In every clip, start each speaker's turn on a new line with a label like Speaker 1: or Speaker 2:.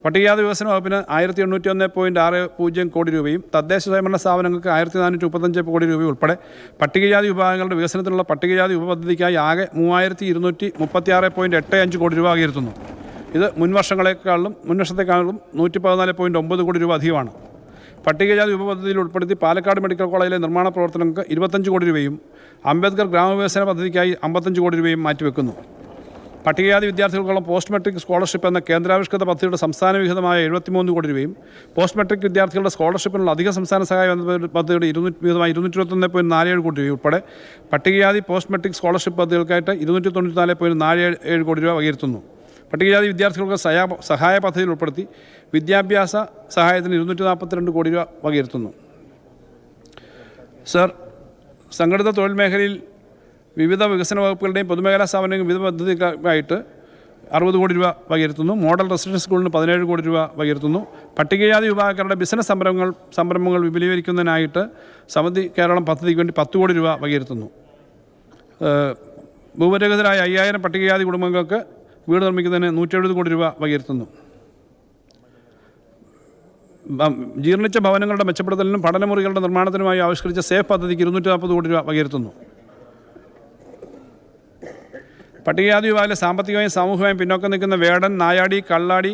Speaker 1: പട്ടികജാതി വികസന വകുപ്പിന് 1801.60 കോടി രൂപയും തദ്ദേശ സ്വയംഭരണ സ്ഥാപനങ്ങൾക്ക് 1435 കോടി രൂപയും ഉൾപ്പെടെ പട്ടികജാതി വിഭാഗങ്ങളുടെ വികസനത്തിനുള്ള പട്ടികജാതി ഉപപദ്ധതിക്കായി ആകെ 3226.85 കോടി രൂപ വകയിരുത്തുന്നു. ഇത് മുൻവർഷത്തെക്കാളും 114.9 കോടി രൂപ അധികമാണ്. പട്ടികജാതി ഉപപദ്ധതിയിൽ ഉൾപ്പെടുത്തി പാലക്കാട് മെഡിക്കൽ കോളേജിലെ നിർമ്മാണ പ്രവർത്തനങ്ങൾക്ക് 25 കോടി രൂപയും അംബേദ്കർ ഗ്രാമവികസന പദ്ധതിക്കായി 55 കോടി രൂപയും മാറ്റിവെക്കുന്നു. പട്ടികജാതി വിദ്യാർത്ഥികൾക്കുള്ള പോസ്റ്റ് മെട്രിക് സ്കോളർഷിപ്പ് എന്ന കേന്ദ്രാവിഷ്കൃത പദ്ധതിയുടെ സംസ്ഥാന വിഹിതമായ 73 കോടി രൂപയും പോസ്റ്റ് മെട്രിക് വിദ്യാർത്ഥികളുടെ സ്കോളർഷിപ്പിനുള്ള അധിക സംസ്ഥാന സഹായ പദ്ധതിയുടെ വിഹിതമായ 221.47 കോടി രൂപ ഉൾപ്പെടെ പട്ടികജാതി പോസ്റ്റ് മെട്രിക് സ്കോളർഷിപ്പ് പദ്ധതികൾക്കായിട്ട് 294.47 കോടി രൂപ വകയിരുത്തുന്നു. പട്ടികജാതി വിദ്യാർത്ഥികൾക്ക് സഹായ പദ്ധതിയിൽ ഉൾപ്പെടുത്തി വിദ്യാഭ്യാസ സഹായത്തിന് 242 കോടി രൂപ വകയിരുത്തുന്നു. സർ, സംഘടിത തൊഴിൽ മേഖലയിൽ വിവിധ വികസന വകുപ്പുകളുടെയും പൊതുമേഖലാ സ്ഥാപനങ്ങളുടെയും വിവിധ പദ്ധതിക്കായിട്ട് 60 കോടി രൂപ വകയിരുത്തുന്നു. മോഡൽ റെസിഡൻഷ്യൽ സ്കൂളിന് 17 കോടി രൂപ വകയിരുത്തുന്നു. പട്ടികജാതി വിഭാഗക്കാരുടെ ബിസിനസ് സംരംഭങ്ങൾ വിപുലീകരിക്കുന്നതിനായിട്ട് സമൃദ്ധി കേരളം പദ്ധതിക്ക് വേണ്ടി 10 കോടി രൂപ വകയിരുത്തുന്നു. ഭൂപരിരഹിതരായ 5000 പട്ടികജാതി കുടുംബങ്ങൾക്ക് വീട് നിർമ്മിക്കുന്നതിന് 170 കോടി രൂപ വകയിരുത്തുന്നു. ജീർണിച്ച ഭവനങ്ങളുടെ മെച്ചപ്പെടുത്തലിനും പഠനമുറികളുടെ നിർമ്മാണത്തിനുമായി ആവിഷ്കരിച്ച സേഫ് പദ്ധതിക്ക് 240 കോടി രൂപ വകയിരുത്തുന്നു. പട്ടികജാതി വിഭാഗത്തിലെ സാമ്പത്തികമായും സാമൂഹികമായും പിന്നോക്കം നിൽക്കുന്ന വേടൻ, നായാടി, കള്ളാടി,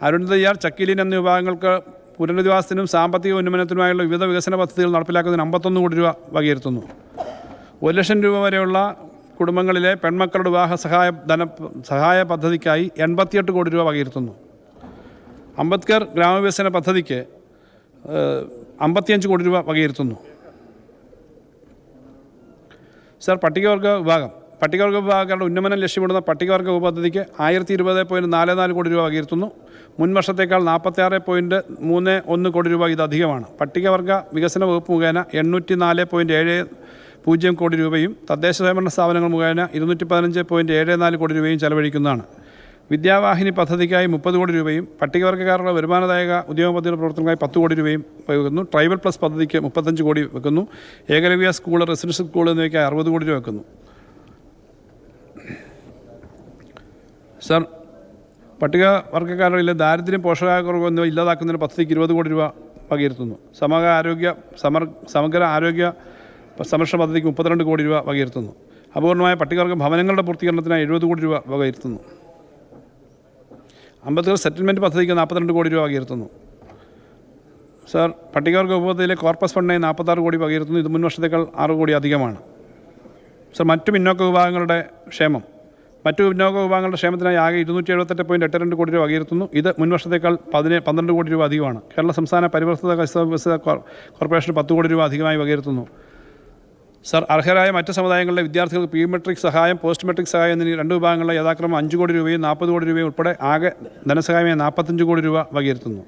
Speaker 1: അരുൺതയ്യാർ, ചക്കിലീൻ എന്നീ വിഭാഗങ്ങൾക്ക് പുനരധിവാസത്തിനും സാമ്പത്തിക ഉന്നമനത്തിനുമായുള്ള വിവിധ വികസന പദ്ധതികൾ നടപ്പിലാക്കുന്നതിന് 51 കോടി രൂപ വകയിരുത്തുന്നു. 1 ലക്ഷം രൂപ വരെയുള്ള കുടുംബങ്ങളിലെ പെൺമക്കളുടെ വിവാഹ സഹായ പദ്ധതിക്കായി 88 കോടി രൂപ വകയിരുത്തുന്നു. അംബേദ്കർ ഗ്രാമവികസന പദ്ധതിക്ക് 55 കോടി രൂപ വകയിരുത്തുന്നു. സർ, പട്ടികവർഗ വിഭാഗക്കാരുടെ ഉന്നമനം ലക്ഷ്യമിടുന്ന പട്ടികവർഗ ഉപപദ്ധതിക്ക് 1020.44 കോടി രൂപ വകയിരുത്തുന്നു. മുൻ വർഷത്തേക്കാൾ 46.31 കോടി രൂപ ഇത് അധികമാണ്. പട്ടികവർഗ വികസന വകുപ്പ് മുഖേന 804.70 കോടി രൂപയും തദ്ദേശ സ്വയംഭരണ സ്ഥാപനങ്ങൾ മുഖേന 215.74 കോടി രൂപയും ചെലവഴിക്കുന്നതാണ്. വിദ്യാവാഹിനി പദ്ധതിക്കായി 30 കോടി രൂപയും പട്ടികവർഗ്ഗക്കാരുടെ വരുമാനദായക ഉദ്യോഗ പദ്ധതിയുടെ പ്രവർത്തനങ്ങൾക്കായി 10 കോടി രൂപയും വയ്ക്കുന്നു. ട്രൈബൽ പ്ലസ് പദ്ധതിക്ക് 35 കോടി വെക്കുന്നു. ഏകലവ്യ സ്കൂൾ, റെസിഡൻഷ്യൽ സ്കൂൾ എന്നിവയ്ക്ക് 60 കോടി രൂപ വെക്കുന്നു. സർ, പട്ടികവർഗ്ഗക്കാരിലെ ദാരിദ്ര്യം, പോഷകാഹാരക്കുറവ് എന്നിവ ഇല്ലാതാക്കുന്നതിന് പദ്ധതിക്ക് 20 കോടി രൂപ വകയിരുത്തുന്നു. സമഗ്ര ആരോഗ്യ സംരക്ഷണ പദ്ധതിക്ക് 32 കോടി രൂപ വകയിരുത്തുന്നു. അപൂർണമായ പട്ടികവർഗ ഭവനങ്ങളുടെ പൂർത്തീകരണത്തിനായി 70 കോടി രൂപ വകയിരുത്തുന്നു. അംബേദ്കർ സെറ്റിൽമെൻറ്റ് പദ്ധതിക്ക് 42 കോടി രൂപ വകയിരുത്തുന്നു. സർ, പട്ടികവർഗ ഉപപദ്ധതിയിലെ കോർപ്പസ് ഫണ്ടിനായി 46 കോടി വകയിരുത്തുന്നു. ഇത് മുൻ വർഷത്തേക്കാൾ 6 കോടി അധികമാണ്. സർ, മറ്റു പിന്നോക്ക വിഭാഗങ്ങളുടെ ക്ഷേമത്തിനായി ആകെ 278.82 കോടി രൂപ വകയിരുത്തുന്നു. ഇത് മുൻ വർഷത്തേക്കാൾ 12 കോടി രൂപ അധികമാണ്. കേരള സംസ്ഥാന പരിവർത്തിത വികസന കോർപ്പറേഷൻ 10 കോടി രൂപ അധികമായി വകയിരുത്തുന്നു. സർ, അർഹരായ മറ്റ് സമുദായങ്ങളിലെ വിദ്യാർത്ഥികൾക്ക് പ്രീ മെട്രിക് സഹായം, പോസ്റ്റ് മെട്രിക് സഹായം എന്നീ 2 വിഭാഗങ്ങളിലെ യഥാക്രമം 5 കോടി രൂപയും 40 കോടി രൂപയും ഉൾപ്പെടെ ആകെ ധനസഹായമായി 45 കോടി രൂപ വകയിരുത്തുന്നു.